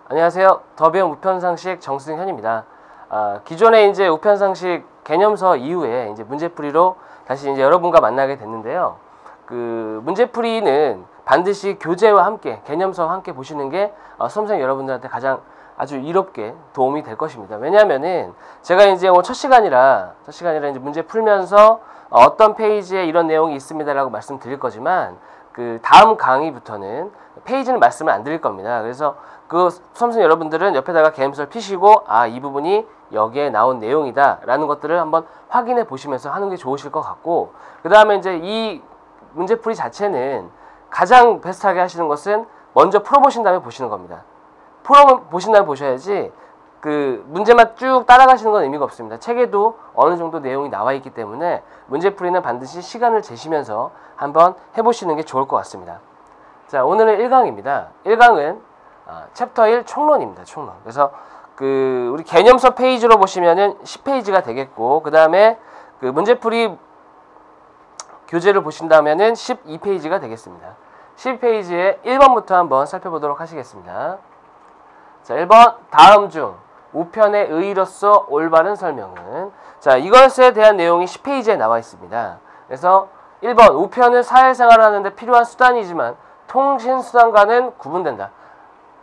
안녕하세요. 더 배움 우편상식 정승현입니다. 기존에 이제 우편상식 개념서 이후에 이제 문제풀이로 다시 이제 여러분과 만나게 됐는데요. 그 문제풀이는 반드시 교재와 함께 개념서와 함께 보시는 게 수험생 여러분들한테 가장 아주 이롭게 도움이 될 것입니다. 왜냐하면은 제가 이제 오늘 첫 시간이라 이제 문제 풀면서 어떤 페이지에 이런 내용이 있습니다라고 말씀드릴 거지만 그 다음 강의부터는 페이지는 말씀을 안 드릴 겁니다. 그래서 그 수험생 여러분들은 옆에다가 개념서를 피시고 이 부분이 여기에 나온 내용이다 라는 것들을 한번 확인해 보시면서 하는 게 좋으실 것 같고, 그 다음에 이제 이 문제풀이 자체는 가장 베스트하게 하시는 것은 먼저 풀어보신 다음에 보시는 겁니다. 풀어보신 다음에 보셔야지 그 문제만 쭉 따라가시는 건 의미가 없습니다. 책에도 어느 정도 내용이 나와 있기 때문에 문제풀이는 반드시 시간을 재시면서 한번 해보시는 게 좋을 것 같습니다. 자, 오늘은 1강입니다. 1강은 챕터 1 총론입니다. 총론. 그래서 그 우리 개념서 페이지로 보시면은 10페이지가 되겠고, 그 다음에 그 문제풀이 교재를 보신다면은 12페이지가 되겠습니다. 12페이지에 1번부터 한번 살펴보도록 하시겠습니다. 자, 1번 다음 중 우편의 의의로서 올바른 설명은, 자, 이것에 대한 내용이 10페이지에 나와 있습니다. 그래서 1번 우편은 사회생활을 하는데 필요한 수단이지만 통신수단과는 구분된다.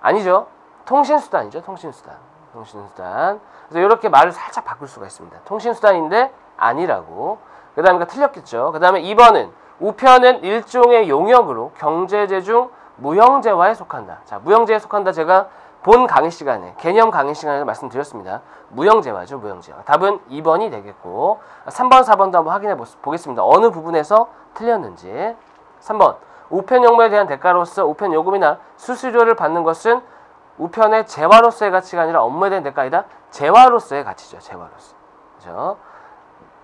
아니죠. 통신수단이죠. 통신수단. 그래서 이렇게 말을 살짝 바꿀 수가 있습니다. 통신수단인데 아니라고. 그 다음에 틀렸겠죠. 그 다음에 2번은 우편은 일종의 용역으로 경제재 중 무형재화에 속한다. 자, 무형재화에 속한다. 제가 본 강의 시간에, 개념 강의 시간에 말씀드렸습니다. 무형재화죠, 무형재화. 답은 2번이 되겠고, 3번, 4번도 한번 확인해 보겠습니다. 어느 부분에서 틀렸는지. 3번, 우편 용무에 대한 대가로서 우편 요금이나 수수료를 받는 것은 우편의 재화로서의 가치가 아니라 업무에 대한 대가이다. 재화로서의 가치죠, 재화로서. 그렇죠?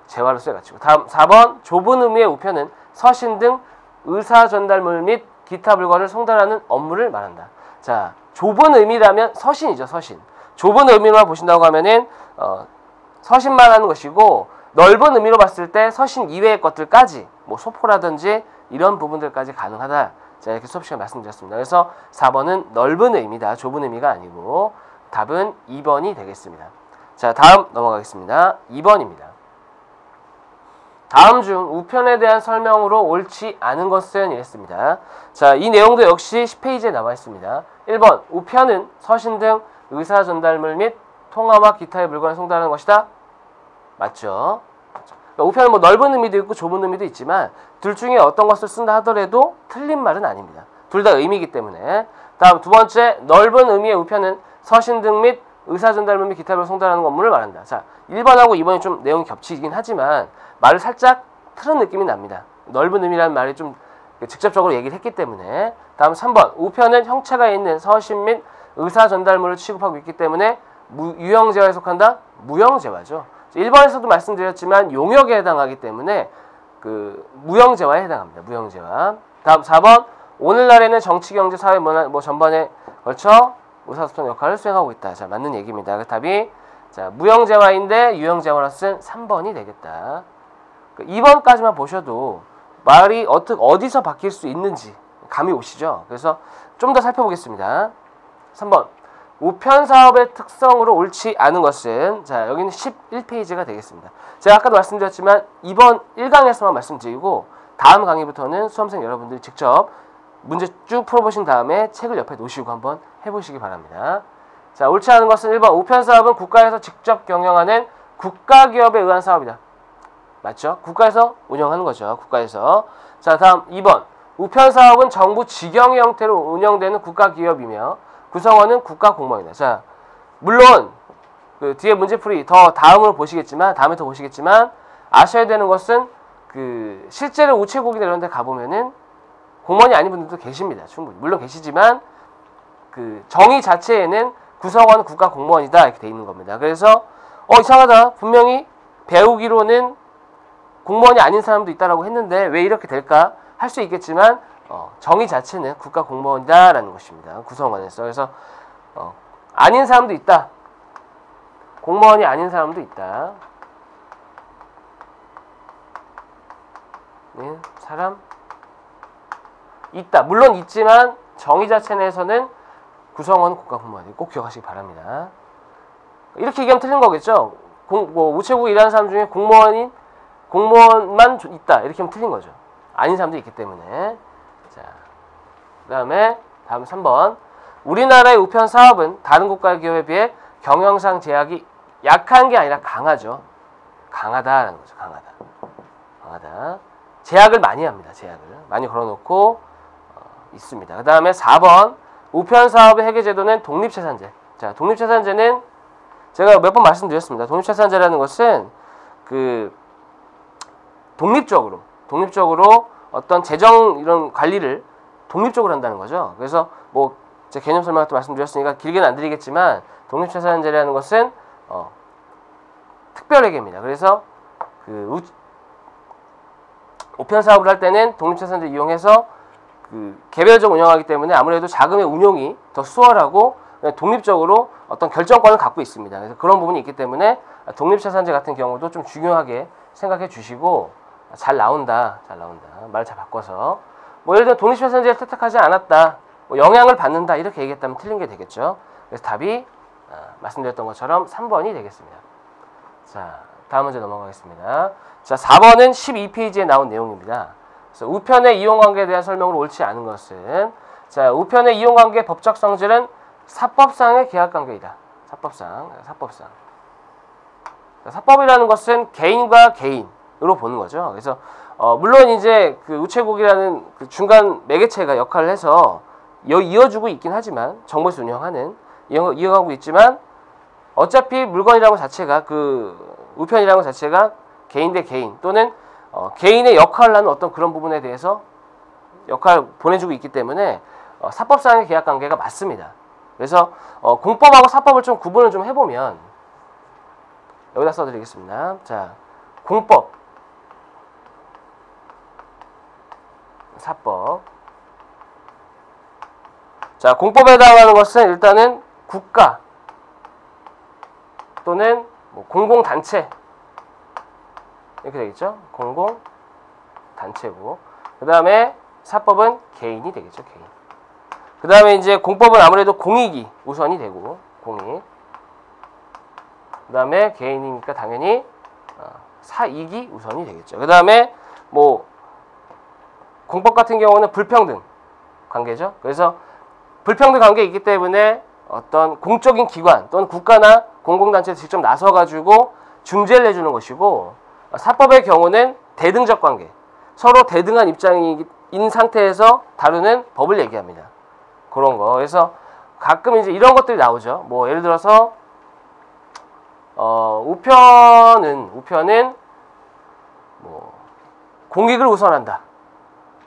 재화로서의 가치고. 다음 4번, 좁은 의미의 우편은 서신 등 의사 전달물 및 기타 물건을 송달하는 업무를 말한다. 자, 좁은 의미라면 서신이죠, 서신. 좁은 의미로만 보신다고 하면은 서신만 하는 것이고, 넓은 의미로 봤을 때 서신 이외의 것들까지, 뭐 소포라든지 이런 부분들까지 가능하다. 자, 이렇게 수업 시간에 말씀드렸습니다. 그래서 4번은 넓은 의미다, 좁은 의미가 아니고 답은 2번이 되겠습니다. 자, 다음 넘어가겠습니다. 2번입니다. 다음 중 우편에 대한 설명으로 옳지 않은 것은 이랬습니다. 자, 이 내용도 역시 10페이지에 나와 있습니다. 1번, 우편은 서신 등 의사 전달물 및 통화와 기타의 물건을 송달하는 것이다. 맞죠? 그러니까 우편은 뭐 넓은 의미도 있고 좁은 의미도 있지만 둘 중에 어떤 것을 쓴다 하더라도 틀린 말은 아닙니다. 둘 다 의미이기 때문에. 다음 두 번째, 넓은 의미의 우편은 서신 등 및 의사 전달물 및 기타를 송달하는 업무를 말한다. 자, 1번하고 2번이 좀 내용이 겹치긴 하지만 말을 살짝 틀은 느낌이 납니다. 넓은 의미라는 말이 좀 직접적으로 얘기를 했기 때문에. 다음 3번, 우편은 형체가 있는 서신 및 의사 전달물을 취급하고 있기 때문에 유형재화에 속한다? 무형재화죠. 1번에서도 말씀드렸지만 용역에 해당하기 때문에 그 무형재화에 해당합니다. 무형재화. 다음 4번, 오늘날에는 정치, 경제, 사회, 문화 전반에 걸쳐 의사소통 역할을 수행하고 있다. 자, 맞는 얘기입니다. 그 답이 자, 무형재화인데 유형재화로 쓴 3번이 되겠다. 2번까지만 보셔도 말이 어디서 바뀔 수 있는지 감이 오시죠? 그래서 좀 더 살펴보겠습니다. 3번, 우편 사업의 특성으로 옳지 않은 것은, 자, 여기는 11페이지가 되겠습니다. 제가 아까도 말씀드렸지만 이번 1강에서만 말씀드리고 다음 강의부터는 수험생 여러분들이 직접 문제 쭉 풀어보신 다음에 책을 옆에 놓으시고 한번 해보시기 바랍니다. 자, 옳지 않은 것은 1번, 우편 사업은 국가에서 직접 경영하는 국가기업에 의한 사업이다. 맞죠? 국가에서 운영하는 거죠. 국가에서. 자, 다음 2번, 우편 사업은 정부 직영의 형태로 운영되는 국가기업이며 구성원은 국가공무원이다. 자, 물론 그 뒤에 문제풀이 더 다음으로 보시겠지만, 다음에 더 보시겠지만 아셔야 되는 것은 그 실제로 우체국이나 이런 데 가보면은 공무원이 아닌 분들도 계십니다. 충분히. 물론 계시지만 그 정의 자체에는 구성원은 국가공무원이다 이렇게 돼 있는 겁니다. 그래서 이상하다. 분명히 배우기로는 공무원이 아닌 사람도 있다라고 했는데 왜 이렇게 될까? 할 수 있겠지만 정의 자체는 국가공무원이다라는 것입니다. 구성원에서. 그래서 아닌 사람도 있다. 공무원이 아닌 사람도 있다. 네, 사람 있다. 물론 있지만 정의 자체 내에서는 구성원 국가공무원이 꼭 기억하시기 바랍니다. 이렇게 얘기하면 틀린 거겠죠. 우체국에 일하는 사람 중에 공무원만 있다 이렇게 하면 틀린 거죠. 아닌 사람도 있기 때문에. 자, 그다음에 다음 3번. 우리나라의 우편 사업은 다른 국가 기업에 비해 경영상 제약이 약한 게 아니라 강하죠. 강하다라는 거죠. 강하다. 제약을 많이 합니다. 제약을 많이 걸어놓고 있습니다. 그 다음에 4번. 우편 사업의 회계 제도는 독립채산제. 자, 독립채산제는 제가 몇 번 말씀드렸습니다. 독립채산제라는 것은 그 독립적으로 어떤 재정 이런 관리를 독립적으로 한다는 거죠. 그래서 뭐 제 개념 설명할 때 말씀드렸으니까 길게는 안 드리겠지만 독립채산제라는 것은 특별회계입니다. 그래서 그 우편 사업을 할 때는 독립채산제 이용해서 그 개별적 운영하기 때문에 아무래도 자금의 운용이 더 수월하고 독립적으로 어떤 결정권을 갖고 있습니다. 그래서 그런 부분이 있기 때문에 독립채산제 같은 경우도 좀 중요하게 생각해 주시고 잘 나온다. 말 잘 바꿔서 뭐 예를 들어 독립채산제를 채택하지 않았다. 뭐 영향을 받는다. 이렇게 얘기했다면 틀린 게 되겠죠. 그래서 답이 말씀드렸던 것처럼 3번이 되겠습니다. 자, 다음 문제 넘어가겠습니다. 자, 4번은 12페이지에 나온 내용입니다. 그래서 우편의 이용관계에 대한 설명으로 옳지 않은 것은 자, 우편의 이용관계 법적 성질은 사법상의 계약관계이다. 사법상. 자, 사법이라는 것은 개인과 개인으로 보는 거죠. 그래서 물론 이제 그 우체국이라는 그 중간 매개체가 역할을 해서 이어주고 있긴 하지만 정부에서 운영하는 이어가고 있지만 어차피 물건이라는 것 자체가 그 우편이라는 것 자체가 개인 대 개인 또는 개인의 역할을 하는 어떤 그런 부분에 대해서 역할을 보내주고 있기 때문에 사법상의 계약관계가 맞습니다. 그래서 공법하고 사법을 좀 구분을 좀 해보면 여기다 써드리겠습니다. 자, 공법, 사법. 자, 공법에 해당하는 것은 일단은 국가 또는 뭐 공공단체 이렇게 되겠죠. 공공단체고 그 다음에 사법은 개인이 되겠죠. 개인. 그 다음에 이제 공법은 아무래도 공익이 우선이 되고 공익. 그 다음에 개인이니까 당연히 사익이 우선이 되겠죠. 그 다음에 뭐 공법 같은 경우는 불평등 관계죠. 그래서 불평등 관계가 있기 때문에 어떤 공적인 기관 또는 국가나 공공단체에서 직접 나서가지고 중재를 해주는 것이고 사법의 경우는 대등적 관계, 서로 대등한 입장인 상태에서 다루는 법을 얘기합니다. 그런 거. 그래서 가끔 이제 이런 것들이 나오죠. 뭐 예를 들어서 우편은 뭐 공익을 우선한다.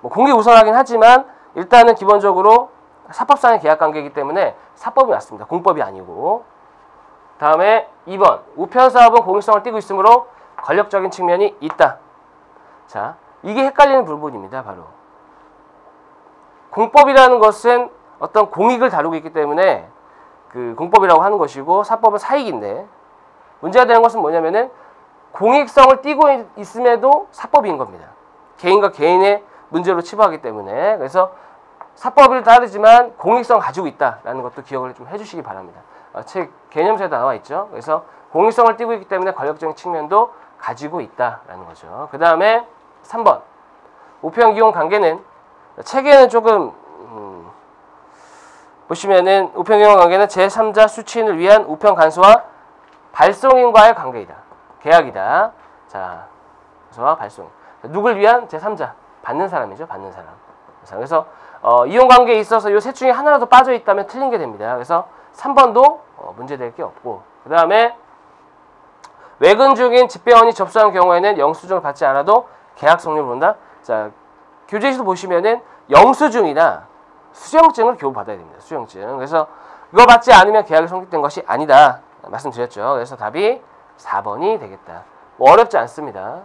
뭐 공익 우선하긴 하지만 일단은 기본적으로 사법상의 계약관계이기 때문에 사법이 맞습니다. 공법이 아니고. 다음에 2번. 우편사업은 공익성을 띠고 있으므로 권력적인 측면이 있다. 자, 이게 헷갈리는 부분입니다. 바로. 공법이라는 것은 어떤 공익을 다루고 있기 때문에 그 공법이라고 하는 것이고 사법은 사익인데 문제가 되는 것은 뭐냐면은 공익성을 띠고 있음에도 사법인 겁니다. 개인과 개인의 문제로 치부하기 때문에. 그래서 사법을 다르지만 공익성 가지고 있다라는 것도 기억을 좀 해주시기 바랍니다. 책 개념서에 나와 있죠. 그래서 공익성을 띠고 있기 때문에 권력적인 측면도 가지고 있다라는 거죠. 그 다음에 3번. 우편기용 관계는 책에는 조금 보시면은 우편기용 관계는 제3자 수취인을 위한 우편 간수와 발송인과의 관계이다. 계약이다. 자, 간수와 발송. 누굴 위한 제3자? 받는 사람이죠. 받는 사람. 그래서 이용관계에 있어서 이 셋 중에 하나라도 빠져 있다면 틀린 게 됩니다. 그래서 3번도 문제될 게 없고 그 다음에 외근 중인 집배원이 접수한 경우에는 영수증을 받지 않아도 계약 성립을 본다. 자, 교재에서도 보시면은 영수증이나 수령증을 교부받아야 됩니다. 수령증. 그래서 이거 받지 않으면 계약이 성립된 것이 아니다. 말씀드렸죠. 그래서 답이 4번이 되겠다. 뭐 어렵지 않습니다.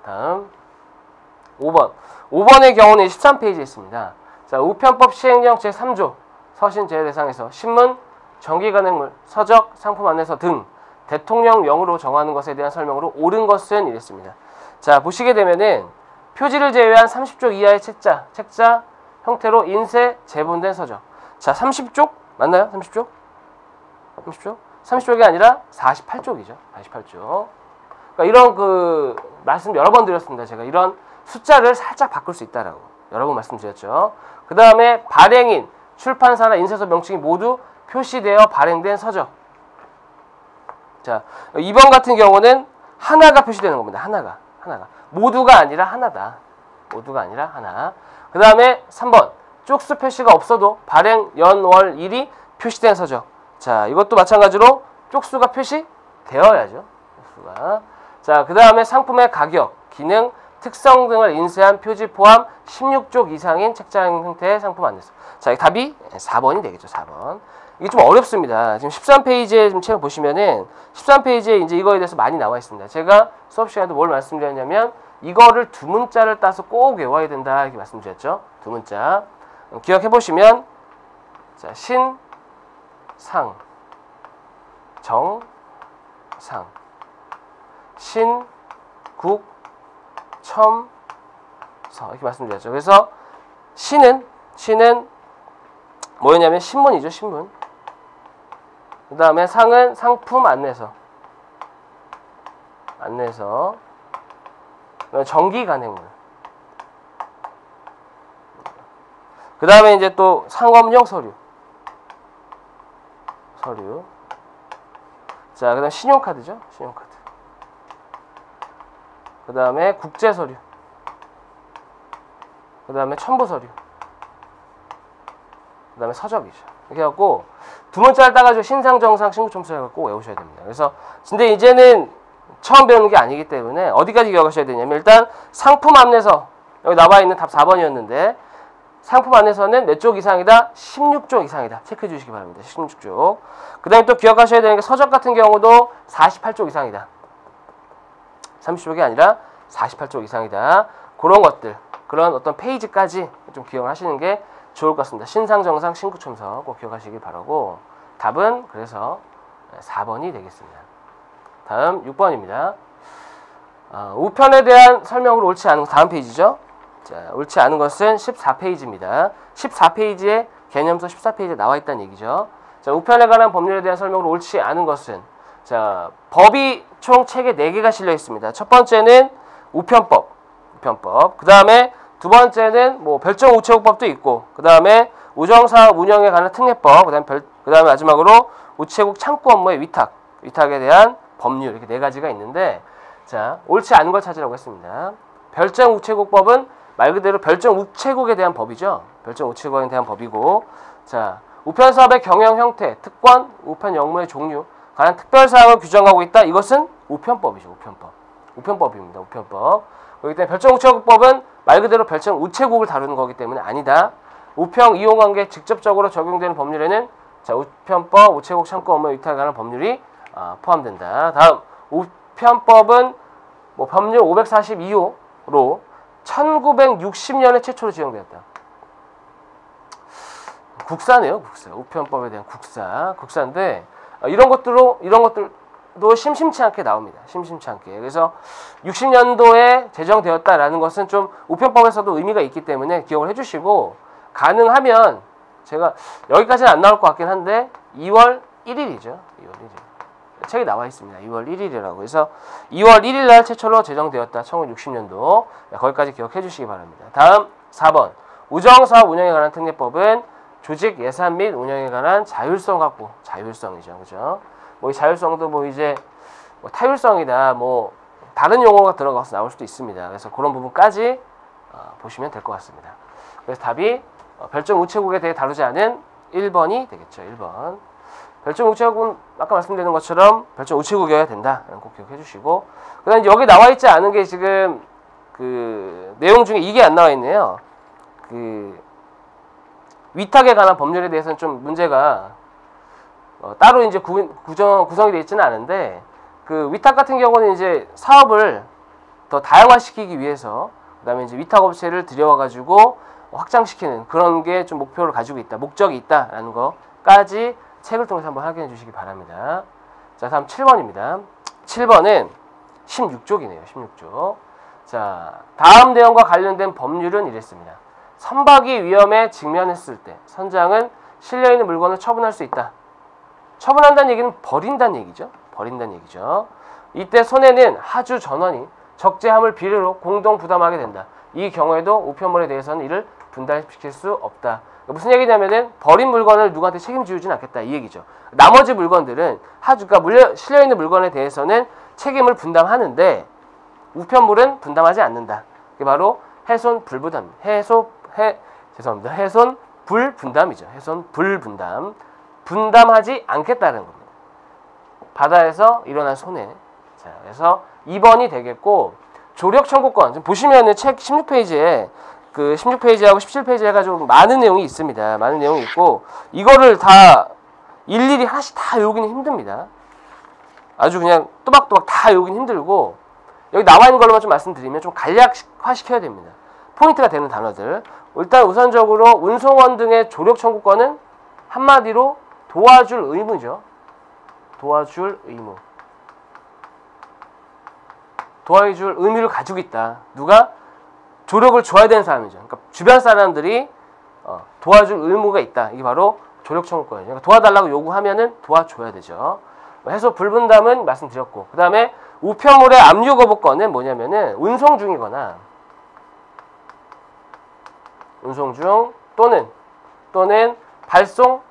다음 5번. 5번의 경우는 13페이지에 있습니다. 자, 우편법 시행령 제3조 서신 제외 대상에서 신문, 정기간행물, 서적, 상품 안내서 등 대통령령으로 정하는 것에 대한 설명으로 옳은 것은 이랬습니다. 자, 보시게 되면은 표지를 제외한 30조 이하의 책자, 형태로 인쇄 제본된 서적. 자, 30쪽 맞나요? 30쪽? 30쪽? 30쪽이 아니라 48쪽이죠. 48쪽. 그러니까 이런 그 말씀 여러 번 드렸습니다. 제가 이런 숫자를 살짝 바꿀 수 있다라고 여러 번 말씀드렸죠. 그 다음에 발행인, 출판사나 인쇄소 명칭이 모두 표시되어 발행된 서적. 자, 2번 같은 경우는 하나가 표시되는 겁니다. 하나가. 모두가 아니라 하나다. 모두가 아니라 하나. 그 다음에 3번. 쪽수 표시가 없어도 발행 연, 월, 일이 표시된 서적. 자, 이것도 마찬가지로 쪽수가 표시되어야죠. 쪽수가. 자, 그 다음에 상품의 가격, 기능, 특성 등을 인쇄한 표지 포함 16쪽 이상인 책장 형태의 상품 안내서. 자, 답이 4번이 되겠죠. 4번. 이게 좀 어렵습니다. 지금 13페이지에 좀 책 보시면은 13페이지에 이제 이거에 대해서 많이 나와 있습니다. 제가 수업 시간에도 뭘 말씀드렸냐면 이거를 두 문자를 따서 꼭 외워야 된다 이렇게 말씀드렸죠. 두 문자. 기억해 보시면 자, 신, 상, 정, 상, 신, 국, 첨, 서 이렇게 말씀드렸죠. 그래서 신은 뭐였냐면 신문이죠. 신문. 그 다음에 상은 상품 안내서. 정기 간행물. 그 다음에 이제 또 상업용 서류. 자, 그 다음 신용카드죠. 신용카드. 그 다음에 국제서류. 그 다음에 첨부서류. 그 다음에 서적이죠. 이렇게 해갖고 두 문자를 따가지고 신상, 정상, 신구첨서 해갖고 꼭 외우셔야 됩니다. 그래서 근데 이제는 처음 배우는 게 아니기 때문에 어디까지 기억하셔야 되냐면 일단 상품 안내서 여기 나와 있는 답 4번이었는데 상품 안내서는 몇 쪽 이상이다? 16쪽 이상이다. 체크해 주시기 바랍니다. 16쪽. 그 다음에 또 기억하셔야 되는 게 서적 같은 경우도 48쪽 이상이다. 30쪽이 아니라 48쪽 이상이다. 그런 것들, 그런 어떤 페이지까지 좀 기억을 하시는 게 좋을 것 같습니다. 신상, 정상, 신구첨서 꼭 기억하시길 바라고 답은 그래서 4번이 되겠습니다. 다음 6번입니다. 우편에 대한 설명으로 옳지 않은 다음 페이지죠. 자, 옳지 않은 것은 14페이지입니다. 14페이지에 개념서 14페이지에 나와 있다는 얘기죠. 자, 우편에 관한 법률에 대한 설명으로 옳지 않은 것은 자, 법이 총 책에 4개가 실려 있습니다. 첫 번째는 우편법. 그 다음에 두 번째는 뭐 별정 우체국법도 있고, 그 다음에 우정사업 운영에 관한 특례법, 그 다음에 마지막으로 우체국 창구 업무의 위탁에 대한 법률 이렇게 4가지가 있는데, 자, 옳지 않은 걸 찾으라고 했습니다. 별정 우체국법은 말 그대로 별정 우체국에 대한 법이죠. 별정 우체국에 대한 법이고, 자, 우편 사업의 경영 형태, 특권, 우편 영무의 종류 관한 특별 사항을 규정하고 있다. 이것은 우편법이죠. 우편법입니다. 우편법. 그렇기 때문에 별정 우체국법은 말 그대로 별정 우체국을 다루는 거기 때문에 아니다. 우편 이용 관계에 직접적으로 적용되는 법률에는 자, 우편법, 우체국 창구 업무 위탁에 관한 법률이 포함된다. 다음 우편법은 뭐 법률 542호로 1960년에 최초로 지정되었다. 국사네요, 국사. 우편법에 대한 국사인데 이런 것들도 심심치 않게 나옵니다. 심심치 않게. 그래서 60년도에 제정되었다라는 것은 좀 우편법에서도 의미가 있기 때문에 기억을 해주시고, 가능하면 제가 여기까지는 안 나올 것 같긴 한데 2월 1일이죠. 2월 1일. 책이 나와 있습니다. 2월 1일이라고 해서 2월 1일 날 최초로 제정되었다. 1960년도. 거기까지 기억해 주시기 바랍니다. 다음 4번. 우정사업 운영에 관한 특례법은 조직 예산 및 운영에 관한 자율성 확보. 자율성이죠. 그죠? 뭐 이 자율성도 뭐 이제 뭐 타율성이나 뭐 다른 용어가 들어가서 나올 수도 있습니다. 그래서 그런 부분까지 보시면 될 것 같습니다. 그래서 답이 별정 우체국에 대해 다루지 않은 1번이 되겠죠. 1번. 별정 우체국은 아까 말씀드린 것처럼 별정 우체국이어야 된다. 꼭 기억해 주시고, 그 다음에 여기 나와 있지 않은 게 지금 그 내용 중에 이게 안 나와 있네요. 그 위탁에 관한 법률에 대해서는 좀 문제가 따로 이제 구성이 되어 있지는 않은데, 그 위탁 같은 경우는 이제 사업을 더 다양화시키기 위해서 그다음에 이제 위탁 업체를 들여와 가지고 확장시키는 그런 게 좀 목표를 가지고 있다, 목적이 있다라는 거까지 책을 통해서 한번 확인해 주시기 바랍니다. 자, 다음 7번입니다. 7번은 16쪽이네요. 16쪽. 자, 다음 내용과 관련된 법률은 이랬습니다. 선박이 위험에 직면했을 때 선장은 실려있는 물건을 처분할 수 있다. 처분한다는 얘기는 버린다는 얘기죠. 버린다는 얘기죠. 이때 손해는 하주 전원이 적재함을 비례로 공동 부담하게 된다. 이 경우에도 우편물에 대해서는 이를 분담시킬 수 없다. 무슨 얘기냐면은 버린 물건을 누구한테 책임지우진 않겠다 이 얘기죠. 나머지 물건들은 하주가 실려있는 물건에 대해서는 책임을 분담하는데 우편물은 분담하지 않는다. 그게 바로 훼손 불분담, 훼손 불분담이죠. 훼손 불분담, 분담하지 않겠다는 겁니다. 바다에서 일어난 손해. 자, 그래서 2번이 되겠고 조력 청구권 지금 보시면은 책 16페이지에 그 16페이지하고 17페이지 해가지고 많은 내용이 있습니다. 많은 내용이 있고 이거를 다 일일이 하나씩 다 외우기는 힘듭니다. 아주 그냥 또박또박 다 외우기는 힘들고 여기 나와 있는 걸로만 좀 말씀드리면 좀 간략화시켜야 됩니다. 포인트가 되는 단어들. 일단 우선적으로 운송원 등의 조력 청구권은 한마디로 도와줄 의무죠. 도와줄 의무. 도와줄 의무를 가지고 있다. 누가? 조력을 줘야 되는 사람이죠. 그러니까 주변 사람들이 도와줄 의무가 있다. 이게 바로 조력 청구권이죠. 그러니까 도와달라고 요구하면은 도와줘야 되죠. 해소 불분담은 말씀드렸고, 그 다음에 우편물의 압류 거부권은 뭐냐면은 운송 중이거나 운송 중 또는 발송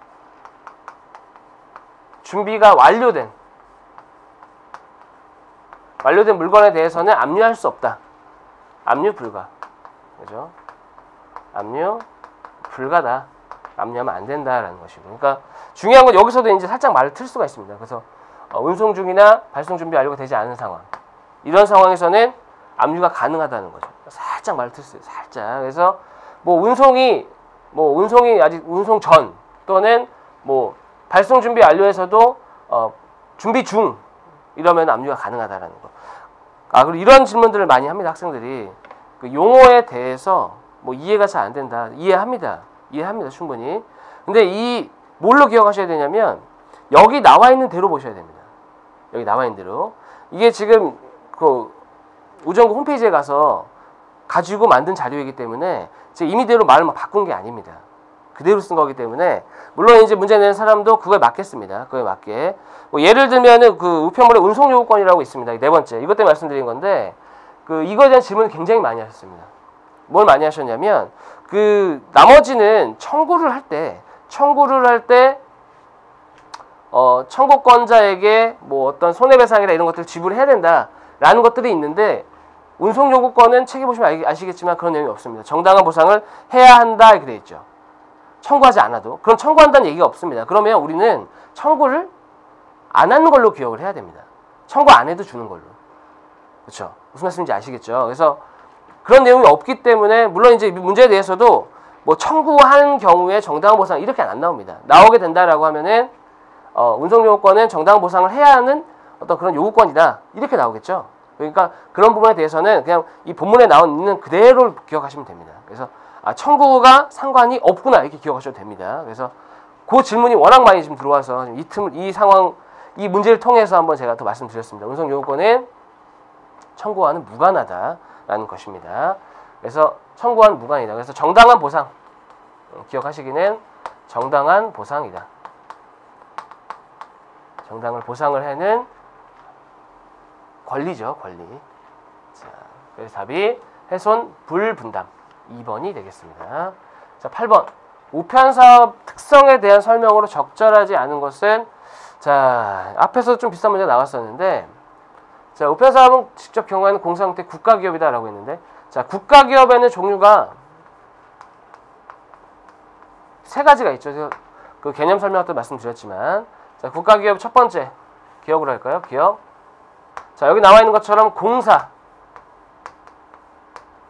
준비가 완료된 물건에 대해서는 압류할 수 없다. 압류 불가. 그죠? 압류 불가다. 압류하면 안 된다라는 것이고. 그러니까 중요한 건 여기서도 이제 살짝 말을 틀 수가 있습니다. 그래서 운송 중이나 발송 준비 완료가 되지 않은 상황. 이런 상황에서는 압류가 가능하다는 거죠. 살짝 말을 틀 수 있어요. 살짝. 그래서 운송이 아직 운송 전 또는 발송 준비 완료에서도 준비 중 이러면 압류가 가능하다라는 거. 그리고 이런 질문들을 많이 합니다. 학생들이. 그 용어에 대해서 이해가 잘 안 된다. 이해합니다. 충분히. 근데 이 뭘로 기억하셔야 되냐면 여기 나와 있는 대로 보셔야 됩니다. 여기 나와 있는 대로. 이게 지금 그 우정국 홈페이지에 가서 가지고 만든 자료이기 때문에 제 임의대로 말을 막 바꾼 게 아닙니다. 그대로 쓴 거기 때문에 물론 이제 문제 내는 사람도 그거에 맞겠습니다. 그거에 맞게. 예를 들면은 그 우편물의 운송 요구권이라고 있습니다. 네 번째. 이것 때문에 말씀드린 건데 이거에 대한 질문을 굉장히 많이 하셨습니다. 뭘 많이 하셨냐면 나머지는 청구를 할 때 청구권자에게 어떤 손해배상이나 이런 것들을 지불해야 된다라는 것들이 있는데 운송 요구권은 책에 보시면 아시겠지만 그런 내용이 없습니다. 정당한 보상을 해야 한다 이렇게 돼 있죠. 청구하지 않아도. 그럼 청구한다는 얘기가 없습니다. 그러면 우리는 청구를 안 하는 걸로 기억을 해야 됩니다. 청구 안 해도 주는 걸로. 그렇죠? 무슨 말씀인지 아시겠죠? 그래서 그런 내용이 없기 때문에 물론 이제 문제에 대해서도 청구한 경우에 정당한 보상 이렇게 안 나옵니다. 나오게 된다라고 하면은 운송 요구권은 정당한 보상을 해야 하는 어떤 그런 요구권이다 이렇게 나오겠죠. 그러니까 그런 부분에 대해서는 그냥 이 본문에 있는 그대로 기억하시면 됩니다. 그래서 청구가 상관이 없구나 이렇게 기억하셔도 됩니다. 그래서 그 질문이 워낙 많이 지금 들어와서 이 문제를 통해서 한번 제가 더 말씀드렸습니다. 운송 요구권은 청구와는 무관하다라는 것입니다. 그래서 청구와는 무관이다. 그래서 정당한 보상 기억하시기는 정당한 보상이다. 정당을 보상을 하는 권리죠, 권리. 자, 그래서 답이 훼손 불분담 2번이 되겠습니다. 자, 8번. 우편사업 특성에 대한 설명으로 적절하지 않은 것은 자, 앞에서 좀 비슷한 문제가 나왔었는데 자, 우편사업은 직접 경영하는 공사 형태 국가기업이다라고 했는데 자, 국가기업에는 종류가 세 가지가 있죠. 제가 그 개념 설명할 때 말씀드렸지만 자, 국가기업 첫 번째 기업으로 할까요? 기업. 자, 여기 나와 있는 것처럼 공사.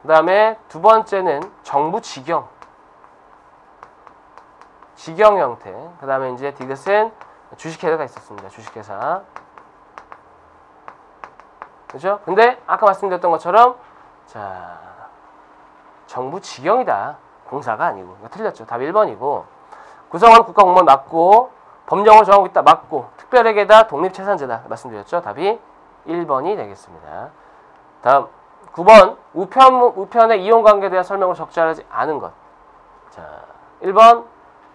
그 다음에 두 번째는 정부 직영 형태. 그 다음에 이제 디귿은 주식회사가 있었습니다. 주식회사. 그죠? 근데 아까 말씀드렸던 것처럼 자, 정부 직영이다. 공사가 아니고. 틀렸죠. 답 1번이고. 구성원 국가공무원 맞고 법령을 정하고 있다. 맞고 특별회계다. 독립채산제다. 말씀드렸죠. 답이 1번이 되겠습니다. 다음 9번 우편의 이용관계에 대한 설명을 적절하지 않은 것. 자, 1번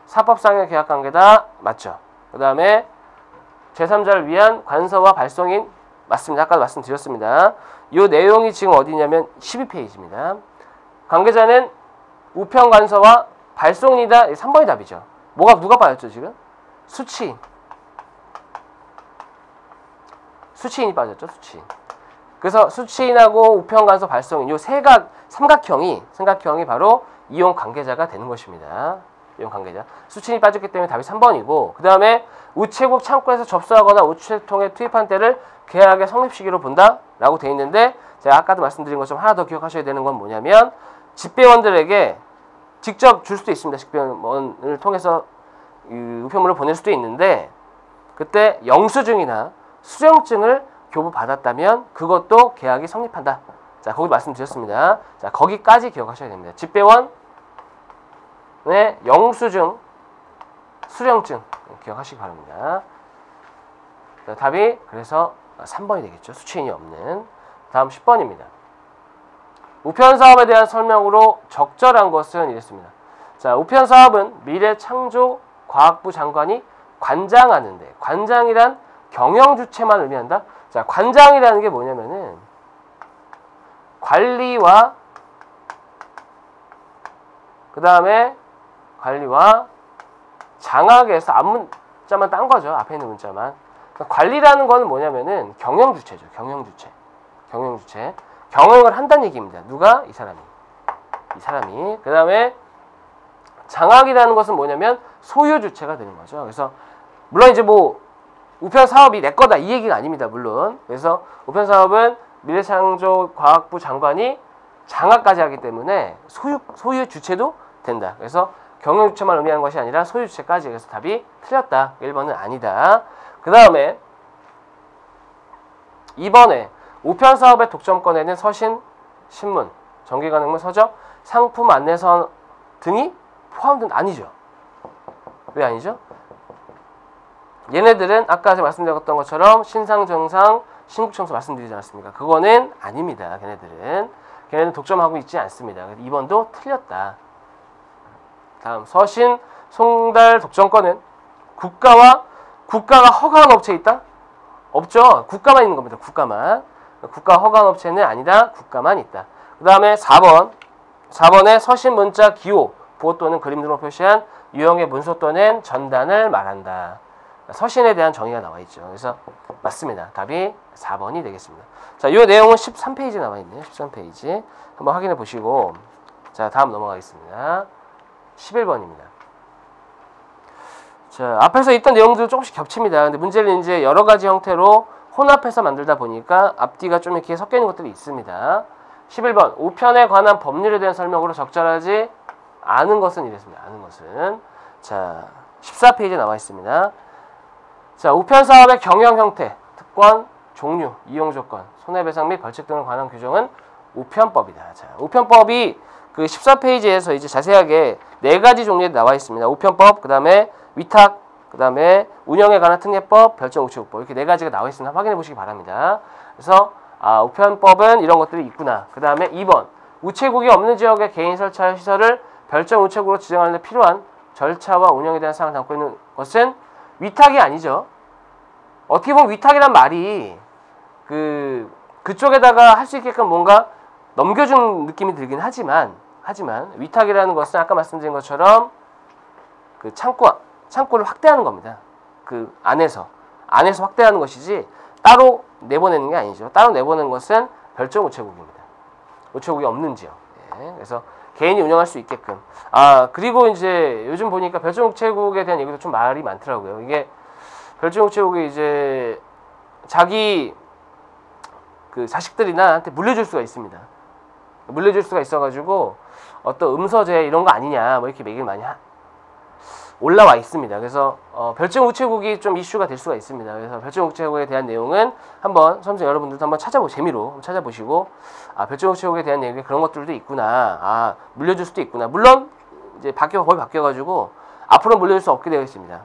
사법상의 계약관계다. 맞죠? 그 다음에 제3자를 위한 관서와 발송인 맞습니다. 아까 말씀드렸습니다. 이 내용이 지금 어디냐면 12페이지입니다. 관계자는 우편 관서와 발송이다. 3번이 답이죠. 누가 빠졌죠 지금? 수취인이 빠졌죠. 수취인. 그래서 수취인하고 우편 관서 발송인 요 삼각형이 바로 이용 관계자가 되는 것입니다. 이용 관계자. 수취인이 빠졌기 때문에 답이 3번이고, 그 다음에 우체국 창구에서 접수하거나 우체통에 투입한 때를 계약의 성립 시기로 본다라고 돼 있는데, 제가 아까도 말씀드린 것처럼 하나 더 기억하셔야 되는 건 뭐냐면, 집배원들에게 직접 줄 수도 있습니다. 집배원을 통해서 우편물을 보낼 수도 있는데, 그때 영수증이나 수령증을 교부받았다면 그것도 계약이 성립한다. 자, 거기 말씀드렸습니다. 자, 거기까지 기억하셔야 됩니다. 집배원의 영수증, 수령증 기억하시기 바랍니다. 자, 답이 그래서 3번이 되겠죠. 수취인이 없는. 다음 10번입니다. 우편사업에 대한 설명으로 적절한 것은 이랬습니다. 자, 우편사업은 미래창조과학부 장관이 관장하는데, 관장이란 경영주체만 의미한다. 자, 관장이라는 게 뭐냐면은 관리와 그 다음에 관리와 장악에서 앞문자만 딴 거죠. 앞에 있는 문자만. 그러니까 관리라는 거는 뭐냐면은 경영주체죠. 경영주체. 경영을 한다는 얘기입니다. 누가? 이 사람이. 그 다음에 장악이라는 것은 뭐냐면 소유주체가 되는 거죠. 그래서 물론 이제 뭐 우편 사업이 내 거다 이 얘기가 아닙니다. 물론. 그래서 우편 사업은 미래창조과학부 장관이 장악까지 하기 때문에 소유 주체도 된다. 그래서 경영 주체만 의미하는 것이 아니라 소유 주체까지. 그래서 답이 틀렸다. 1번은 아니다. 그 다음에 2번에 우편 사업의 독점권에는 서신, 신문, 정기관행문, 서적, 상품 안내서 등이 포함된 아니죠. 왜 아니죠? 얘네들은 아까 제가 말씀드렸던 것처럼 신상정상, 신국청소 말씀드리지 않았습니까? 그거는 아닙니다. 걔네는 독점하고 있지 않습니다. 2번도 틀렸다. 다음 서신, 송달 독점권은 국가가 허가한 업체에 있다? 없죠. 국가만 있는 겁니다. 국가 허가한 업체는 아니다. 국가만 있다. 그 다음에 4번에 서신, 문자, 기호, 부호 또는 그림 등으로 표시한 유형의 문서 또는 전단을 말한다. 서신에 대한 정의가 나와 있죠. 그래서 맞습니다. 답이 4번이 되겠습니다. 자, 이 내용은 13페이지에 나와 있네요. 13페이지. 한번 확인해 보시고, 자, 다음 넘어가겠습니다. 11번입니다. 자, 앞에서 있던 내용들도 조금씩 겹칩니다. 근데 문제를 이제 여러 가지 형태로 혼합해서 만들다 보니까 앞뒤가 좀 이렇게 섞여 있는 것들이 있습니다. 11번. 우편에 관한 법률에 대한 설명으로 적절하지 않은 것은 이랬습니다. 자, 14페이지에 나와 있습니다. 자, 우편 사업의 경영 형태, 특권, 종류, 이용 조건, 손해배상 및 벌칙 등에 관한 규정은 우편법이다. 자, 우편법이 그 14페이지에서 이제 자세하게 4가지 종류에 나와 있습니다. 우편법, 그 다음에 위탁, 그 다음에 운영에 관한 특례법, 별정우체국법 이렇게 4가지가 나와 있으면 확인해 보시기 바랍니다. 그래서 우편법은 이런 것들이 있구나. 그 다음에 2번, 우체국이 없는 지역에 개인 설치할 시설을 별정우체국으로 지정하는 데 필요한 절차와 운영에 대한 사항을 담고 있는 것은 위탁이 아니죠. 어떻게 보면 위탁이란 말이 그쪽에다가 할 수 있게끔 뭔가 넘겨준 느낌이 들긴 하지만 위탁이라는 것은 아까 말씀드린 것처럼 그 창고를 확대하는 겁니다. 그 안에서 확대하는 것이지 따로 내보내는 게 아니죠. 따로 내보내는 것은 별정 우체국입니다. 우체국이 없는 지역. 예, 그래서 개인이 운영할 수 있게끔. 그리고 이제 요즘 보니까 별정 우체국에 대한 얘기도 좀 말이 많더라고요. 이게 별정 우체국이 이제 자기 그 자식들이나 한테 물려줄 수가 있습니다. 물려줄 수가 있어가지고 어떤 음서제 이런 거 아니냐 뭐 이렇게 얘기를 많이 올라와 있습니다. 그래서 별정 우체국이 좀 이슈가 될 수가 있습니다. 그래서 별정 우체국에 대한 내용은 한번 선생님 여러분들도 한번 재미로 찾아보시고 별정 우체국에 대한 얘기 그런 것들도 있구나. 물려줄 수도 있구나. 물론 이제 거의 바뀌어가지고 앞으로 물려줄 수 없게 되어 있습니다.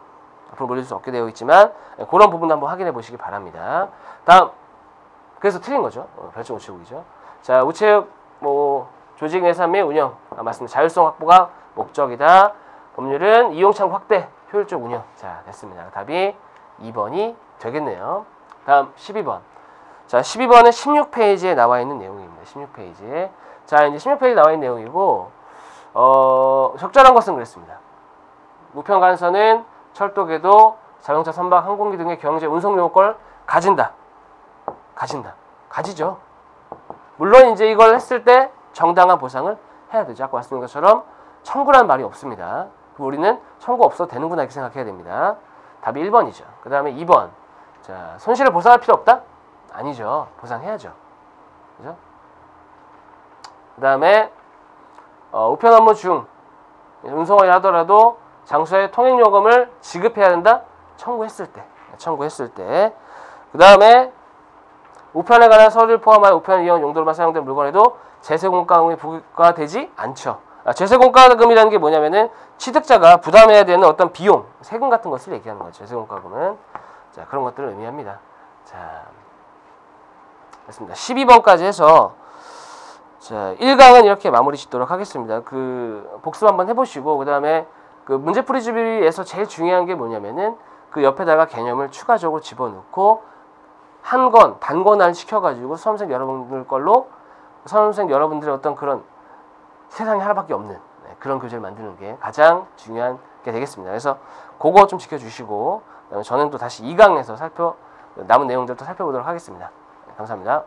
앞으로 물려줄 수 없게 되어 있지만 그런 부분도 한번 확인해 보시기 바랍니다. 다음 그래서 틀린 거죠. 별정 우체국이죠. 자, 우체국 조직 예산 및 운영 맞습니다. 자율성 확보가 목적이다. 법률은 이용창구 확대, 효율적 운영. 자, 됐습니다. 답이 2번이 되겠네요. 다음 12번. 자, 12번은 16페이지에 나와 있는 내용입니다. 16페이지에. 자, 이제 16페이지에 나와 있는 내용이고, 적절한 것은 그랬습니다. 우편간선은 철도, 궤도, 자동차 선박, 항공기 등의 경제 운송 요건을 가진다. 가지죠. 물론 이제 이걸 했을 때 정당한 보상을 해야 되죠. 아까 말씀드린 것처럼 청구라는 말이 없습니다. 우리는 청구 없어도 되는구나 이렇게 생각해야 됩니다. 답이 1번이죠. 그 다음에 2번. 자, 손실을 보상할 필요 없다? 아니죠. 보상해야죠. 그죠? 그 다음에 우편 업무 중 운송을 하더라도 장소에 통행요금을 지급해야 된다? 청구했을 때. 그 다음에 우편에 관한 서류를 포함하여 우편 이용 용도로만 사용된 물건에도 제세공과금이 부과되지 않죠. 제세공과금이라는 게 뭐냐면은 취득자가 부담해야 되는 어떤 비용, 세금 같은 것을 얘기하는 거죠. 제세공과금은. 자, 그런 것들을 의미합니다. 자, 됐습니다. 12번까지 해서 자, 1강은 이렇게 마무리 짓도록 하겠습니다. 그 복습 한번 해보시고 그 다음에 그 문제풀이집에서 제일 중요한 게 뭐냐면은 그 옆에다가 개념을 추가적으로 집어넣고 단권화를 시켜가지고 수험생 여러분들의 어떤 그런 세상에 하나밖에 없는 그런 교재를 만드는 게 가장 중요한 게 되겠습니다. 그래서 그거 좀 지켜주시고 저는 또 다시 2강에서 남은 내용들 또 살펴보도록 하겠습니다. 감사합니다.